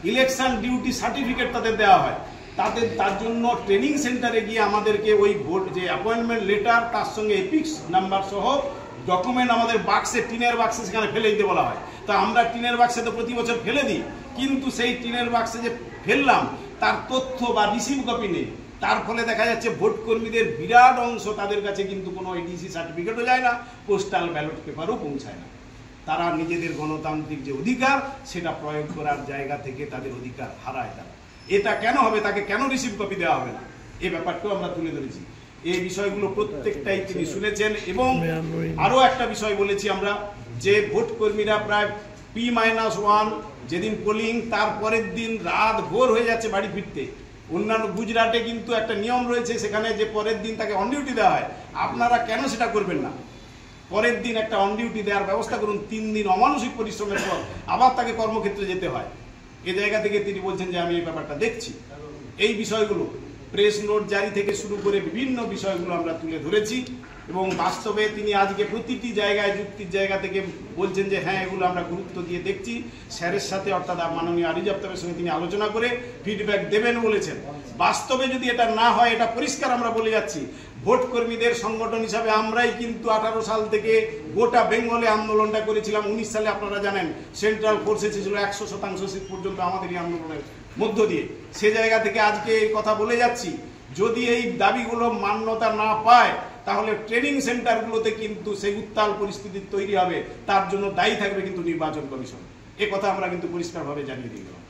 Election duty certificate তাদের দেওয়া হয়, তার জন্য ট্রেনিং সেন্টারে গিয়ে আমাদেরকে ওই ভোট যে অ্যাপয়েন্টমেন্ট লেটার তার সঙ্গে এপিক্স নাম্বার সহ ডকুমেন্ট আমাদের বাক্সে, টিনের বাক্সে সেখানে ফেলে দিতে বলা হয়। তো আমরা টিনের বাক্সে তো প্রতি বছর ফেলে দিই, কিন্তু সেই টিনের বাক্সে যে ফেললাম তার তথ্য বা রিসিভ কপি নেই। তার ফলে দেখা যাচ্ছে ভোট কর্মীদের বিরাট অংশ তাদের কাছে কিন্তু কোনো এডিসি সার্টিফিকেটও যায় না, পোস্টাল ব্যালট পেপারও পৌঁছায় না। তারা নিজেদের গণতান্ত্রিক যে অধিকার সেটা প্রয়োগ করার জায়গা থেকে তাদের অধিকার হারায় তারা। এটা কেন হবে, তাকে কেন রিসিভ কপি দেওয়া হবে না, এই ব্যাপারটাও আমরা তুলে ধরেছি। এই বিষয়গুলো প্রত্যেকটাই তিনি শুনেছেন। এবং আরো একটা বিষয় বলেছি আমরা, যে ভোট কর্মীরা প্রায় P-1 যেদিন পোলিং তার পরের দিন রাত ভোর হয়ে যাচ্ছে বাড়ি ফিরতে। অন্যান্য গুজরাটে কিন্তু একটা নিয়ম রয়েছে, সেখানে যে পরের দিন তাকে অন ডিউটি দেওয়া হয়। আপনারা কেন সেটা করবেন না? পরের দিন একটা অন ডিউটি দেওয়ার ব্যবস্থা করুন। 3 দিন অমানসিক পরিশ্রমের পর আবার তাকে কর্মক্ষেত্রে যেতে হয়। এ জায়গা থেকে তিনি বলছেন যে আমি এই ব্যাপারটা দেখছি। এই বিষয়গুলো প্রেস নোট জারি থেকে শুরু করে বিভিন্ন বিষয়গুলো আমরা তুলে ধরেছি। এবং বাস্তবে তিনি আজকে প্রতিটি জায়গায় যুক্তির জায়গা থেকে বলছেন যে হ্যাঁ, এগুলো আমরা গুরুত্ব দিয়ে দেখছি। স্যারের সাথে অর্থাৎ মাননীয় আরিজ আফতাবের সঙ্গে তিনি আলোচনা করে ফিডব্যাক দেবেন বলেছেন। বাস্তবে যদি এটা না হয়, এটা পরিষ্কার আমরা বলে যাচ্ছি, ভোট কর্মীদের সংগঠন হিসাবে আমরাই কিন্তু 18 সাল থেকে গোটা বেঙ্গলে আন্দোলনটা করেছিলাম। 19 সালে আপনারা জানেন সেন্ট্রাল ফোর্স এসেছিল 100% সিট পর্যন্ত আমাদেরই আন্দোলনের মধ্য দিয়ে। সে জায়গা থেকে আজকে এই কথা বলে যাচ্ছি, যদি এই দাবিগুলো মান্যতা না পায় তাহলে ট্রেনিং সেন্টারগুলোতে কিন্তু সেই উত্তাল পরিস্থিতি তৈরি হবে। তার জন্য দায়ী থাকবে কিন্তু নির্বাচন কমিশন। এ কথা আমরা কিন্তু পরিষ্কারভাবে জানিয়ে দিলাম।